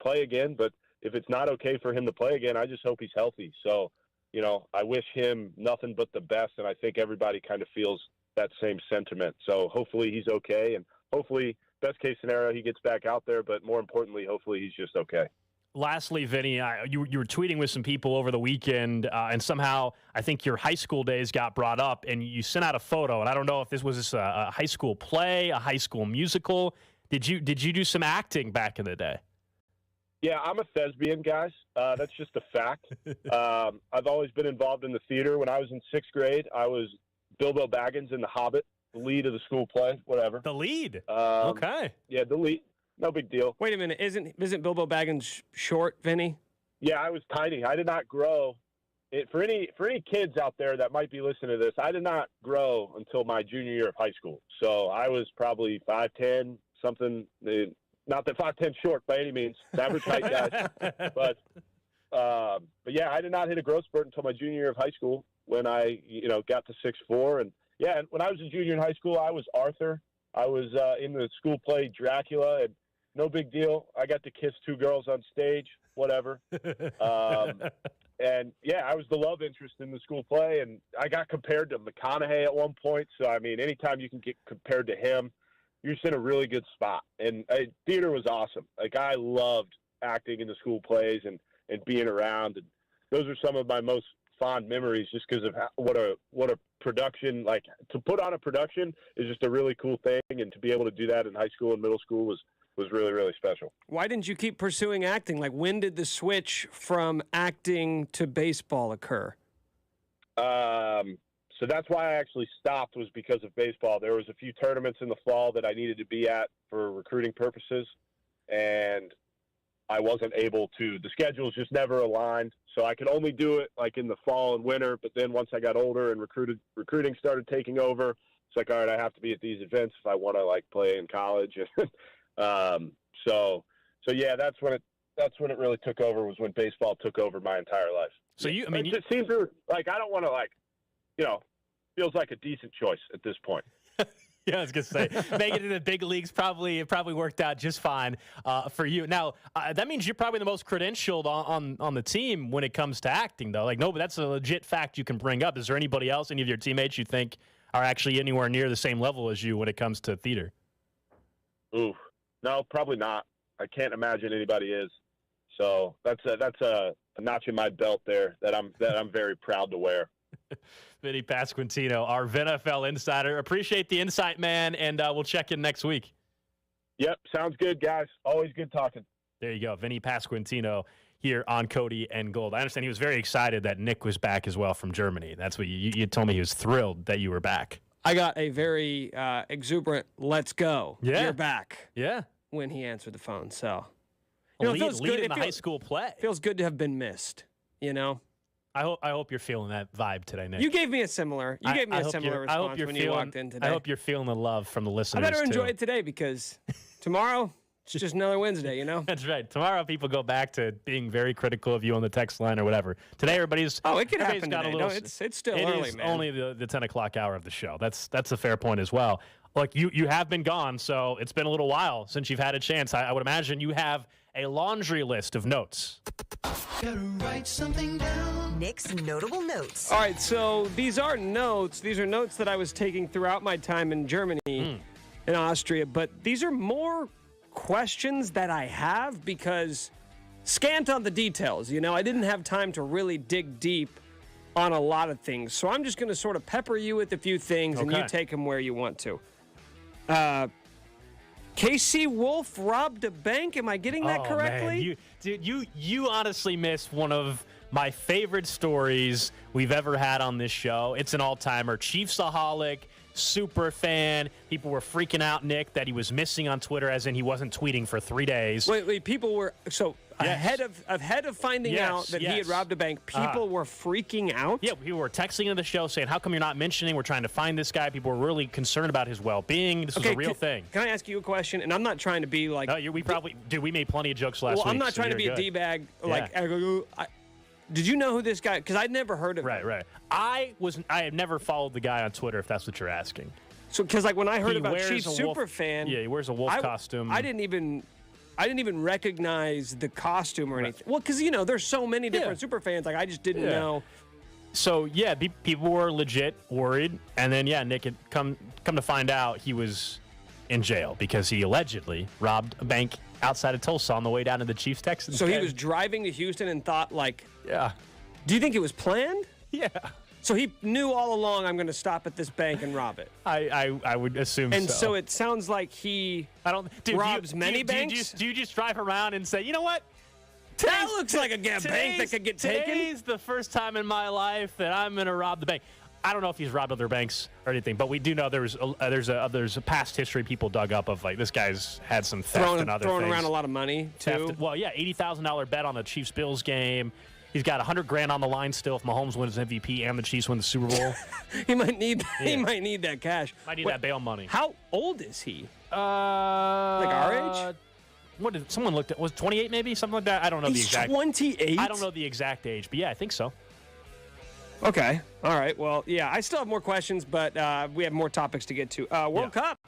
play again, but if it's not okay for him to play again, I just hope he's healthy. So I wish him nothing but the best, and I think everybody kind of feels that same sentiment. So hopefully he's okay, and hopefully, best case scenario, he gets back out there, but more importantly, hopefully he's just okay. Lastly, Vinny, you were tweeting with some people over the weekend, and somehow I think your high school days got brought up, and you sent out a photo. And I don't know if this was a high school play, a high school musical. Did you do some acting back in the day? Yeah, I'm a thespian, guys. That's just a fact. I've always been involved in the theater. When I was in 6th grade, I was Bilbo Baggins in The Hobbit, the lead of the school play, whatever. The lead? Okay. Yeah, the lead. No big deal. Wait a minute. Isn't Bilbo Baggins short, Vinny? Yeah, I was tiny. I did not grow. For any kids out there that might be listening to this, I did not grow until my junior year of high school. So I was probably 5'10", something. Not that 5'10" short by any means. Average height guy. But yeah, I did not hit a growth spurt until my junior year of high school when I got to 6'4". And yeah, and when I was a junior in high school, I was Arthur. I was in the school play Dracula, and no big deal. I got to kiss 2 girls on stage, whatever. And, yeah, I was the love interest in the school play, and I got compared to McConaughey at one point. So, I mean, anytime you can get compared to him, you're just in a really good spot. And theater was awesome. Like, I loved acting in the school plays and being around. And those are some of my most fond memories just because of what a production, like, to put on a production is just a really cool thing. And to be able to do that in high school and middle school was really, really special. Why didn't you keep pursuing acting? Like, when did the switch from acting to baseball occur? So that's why I actually stopped, was because of baseball. There was a few tournaments in the fall that I needed to be at for recruiting purposes, and I wasn't able to. The schedules just never aligned, so I could only do it like in the fall and winter. But then once I got older and recruiting started taking over, it's like, all right, I have to be at these events if I want to like play in college. So yeah, that's when it really took over, was when baseball took over my entire life. So it seems like I don't want to feels like a decent choice at this point. Yeah, I was gonna say, making it in the big leagues it probably worked out just fine for you. Now that means you're probably the most credentialed on the team when it comes to acting, though. Like, no, but that's a legit fact you can bring up. Is there anybody else, any of your teammates, you think are actually anywhere near the same level as you when it comes to theater? Ooh, no, probably not. I can't imagine anybody is. So that's a notch in my belt there that I'm very proud to wear. Vinnie Pasquantino, our VNFL insider. Appreciate the insight, man, and we'll check in next week. Yep, sounds good, guys. Always good talking. There you go, Vinnie Pasquantino here on Cody and Gold. I understand he was very excited that Nick was back as well from Germany. That's what you told me. He was thrilled that you were back. I got a very exuberant "Let's go, you're back." Yeah, when he answered the phone. So, it feels good in the high school play. Feels good to have been missed. I hope you're feeling that vibe today, Nick. You gave me a similar. response when you walked in today. I hope you're feeling the love from the listeners. I better enjoy it today, because tomorrow it's just another Wednesday. That's right. Tomorrow people go back to being very critical of you on the text line or whatever. Today everybody's it could happen got today. A little, no, it's still early, it is man. Only the 10 o'clock hour of the show. That's a fair point as well. Look, you have been gone, so it's been a little while since you've had a chance. I would imagine you have a laundry list of notes. Gotta write something down. Nick's notable notes. All right, so these are notes. These are notes that I was taking throughout my time in Germany and Austria, but these are more questions that I have because scant on the details. I didn't have time to really dig deep on a lot of things. So I'm just going to sort of pepper you with a few things, and you take them where you want to. KC Wolf robbed a bank. Am I getting that correctly? Man. You honestly missed one of my favorite stories we've ever had on this show. It's an all-timer. Chiefsaholic, super fan. People were freaking out, Nick, that he was missing on Twitter, as in he wasn't tweeting for 3 days. Wait, people were ahead of finding out that he had robbed a bank. People were freaking out. Yeah, people were texting into the show saying, "How come you're not mentioning? We're trying to find this guy." People were really concerned about his well-being. This was a real thing. Can I ask you a question? And I'm not trying to be like. No, we made plenty of jokes last week. Well, I'm not trying to be a d-bag. Did you know who this guy? Because I'd never heard of him. Right. I had never followed the guy on Twitter, if that's what you're asking. So, because when I heard about Chief Superfan, he wears a wolf costume. I didn't even recognize the costume or anything. Well, because there's so many different super fans. Like, I just didn't know So, yeah, people were legit worried. And then, yeah, Nick had come to find out he was in jail because he allegedly robbed a bank outside of Tulsa on the way down to the Chiefs-Texans. So he was driving to Houston and thought, like... Yeah. Do you think it was planned? Yeah. So he knew all along, I'm going to stop at this bank and rob it. I would assume so. And so it sounds like he robs many banks? Do you just drive around and say, you know what? That looks like a bank that could get taken. Today's the first time in my life that I'm going to rob the bank. I don't know if he's robbed other banks or anything, but we do know there's a past history people dug up of, like, this guy's had some theft and other things. Throwing around a lot of money, too. Well, yeah, $80,000 bet on the Chiefs-Bills game. He's got $100,000 on the line still if Mahomes wins MVP and the Chiefs win the Super Bowl. He might need that. Yeah. He might need that cash. Might need that bail money. How old is he? Like our age? What did someone looked at? Was 28 maybe? Something like that? I don't know the exact. 28? I don't know the exact age, but yeah, I think so. Okay. All right. Well, yeah, I still have more questions, but we have more topics to get to. World Cup.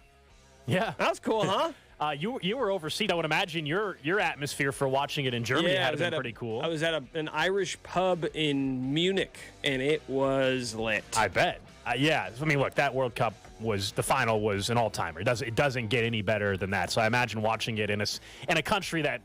Yeah. That was cool, huh? You were overseas. I would imagine your atmosphere for watching it in Germany had been pretty cool. I was at an Irish pub in Munich, and it was lit. I bet. Yeah. I mean, look, that World Cup the final was an all-timer. It doesn't get any better than that. So I imagine watching it in a country that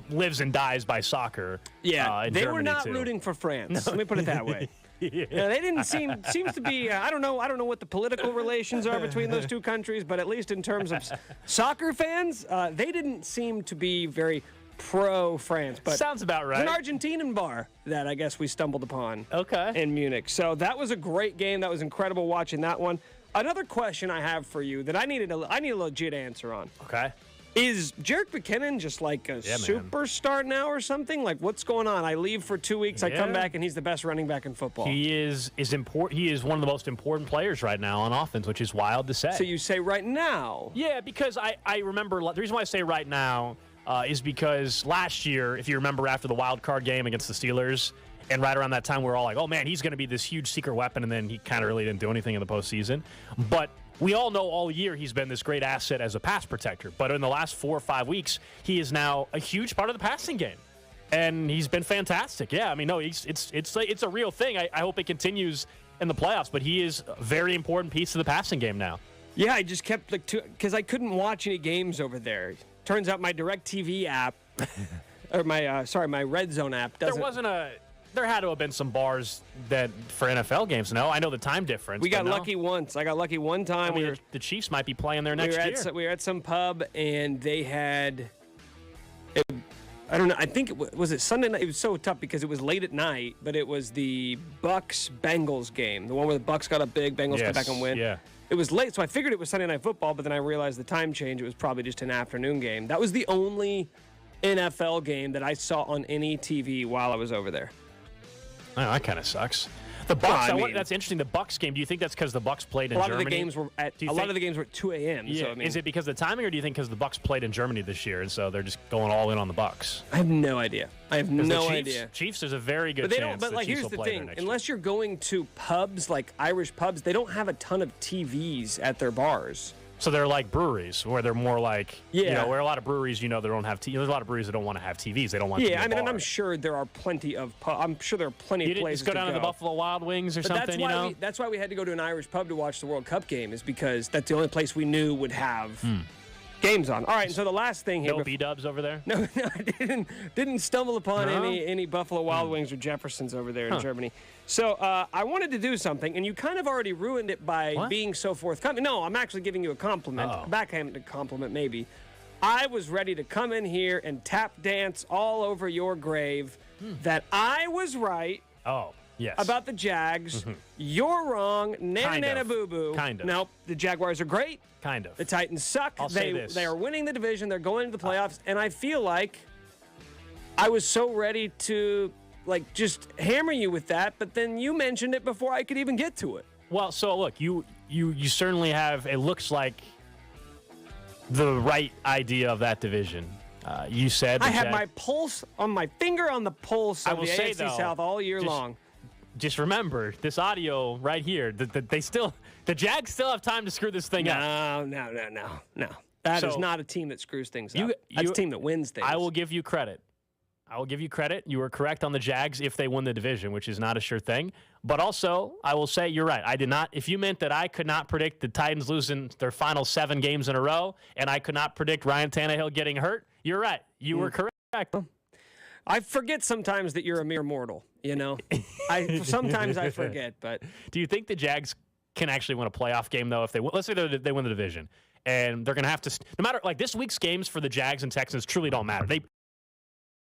lives and dies by soccer. Yeah, they Germany were not too. rooting for France. Let me put it that way. Yeah, they didn't seems to be. I don't know what the political relations are between those two countries, but at least in terms of soccer fans, they didn't seem to be very pro-France. But sounds about right. It's an Argentinian bar that I guess we stumbled upon. Okay. In Munich, so that was a great game. That was incredible watching that one. Another question I have for you that I need a legit answer on. Okay. Is Jerick McKinnon just like a superstar now or something? Like, what's going on? I leave for 2 weeks, I come back, and he's the best running back in football. He is important. He is one of the most important players right now on offense, which is wild to say. So you say right now? Yeah, because I remember the reason why I say right now is because last year, if you remember, after the wild card game against the Steelers, and right around that time, we were all like, "Oh man, he's going to be this huge secret weapon," and then he kind of really didn't do anything in the postseason, but. We all know all year he's been this great asset as a pass protector, but in the last 4 or 5 weeks, he is now a huge part of the passing game, and he's been fantastic. Yeah, I mean, no, it's a real thing. I hope it continues in the playoffs, but he is a very important piece of the passing game now. Yeah, I just kept because I couldn't watch any games over there. Turns out my DirecTV app, or my Red Zone app doesn't. There had to have been some bars that for NFL games. No, I know the time difference. We got lucky once. I got lucky one time. I mean, the Chiefs might be playing there next year. We were at some pub, and they had. I don't know. I think was it Sunday night. It was so tough because it was late at night, but it was the Bucs-Bengals game, the one where the Bucs got up big, Bengals come back and win. Yeah. It was late, so I figured it was Sunday Night Football, but then I realized the time change. It was probably just an afternoon game. That was the only NFL game that I saw on any TV while I was over there. Oh, that kind of sucks. The Bucs. That's interesting. The Bucs game. Do you think that's because the Bucs played in Germany? A lot of the games were at 2 a.m. Yeah. So, is it because of the timing, or do you think because the Bucs played in Germany this year, and so they're just going all in on the Bucs? I have no idea. Chiefs, there's a very good chance. But like, here's the thing: unless you're going to pubs like Irish pubs, they don't have a ton of TVs at their bars. So they're like breweries, where they're more like, where a lot of breweries, they don't have TVs. There's a lot of breweries that don't want to have TVs. They don't want. Yeah, I mean, and I'm sure there are plenty of. I'm sure there are plenty of places. Just go down to the Buffalo Wild Wings or something. That's why we had to go to an Irish pub to watch the World Cup game, is because that's the only place we knew would have games on. All right, and so the last thing here. No B-dubs over there? No, I didn't stumble upon any Buffalo Wild Wings or Jeffersons over there in Germany. So I wanted to do something, and you kind of already ruined it by being so forthcoming. No, I'm actually giving you a compliment, a backhanded compliment maybe. I was ready to come in here and tap dance all over your grave that I was right. Oh, yes. About the Jags. You're wrong. Nana boo-boo. Kind of. Nope. The Jaguars are great. Kind of. The Titans suck. I'll say this. They are winning the division. They're going to the playoffs. And I feel like I was so ready to, just hammer you with that. But then you mentioned it before I could even get to it. Well, so look, you certainly have, it looks like, the right idea of that division. You said I had my pulse on my finger on the pulse of the AFC South all year long. Just remember this audio right here. The Jags still have time to screw this thing up. No. That is not a team that screws things up. That's a team that wins things. I will give you credit. I will give you credit. You were correct on the Jags if they win the division, which is not a sure thing. But also, I will say you're right. I did not. If you meant that I could not predict the Titans losing their final 7 games in a row, and I could not predict Ryan Tannehill getting hurt, you're right. You were correct. I forget sometimes that you're a mere mortal, you know? Sometimes I forget, but... Do you think the Jags can actually win a playoff game, though, if they let's say they win the division, and they're going to have to... No matter... Like, this week's games for the Jags and Texans truly don't matter.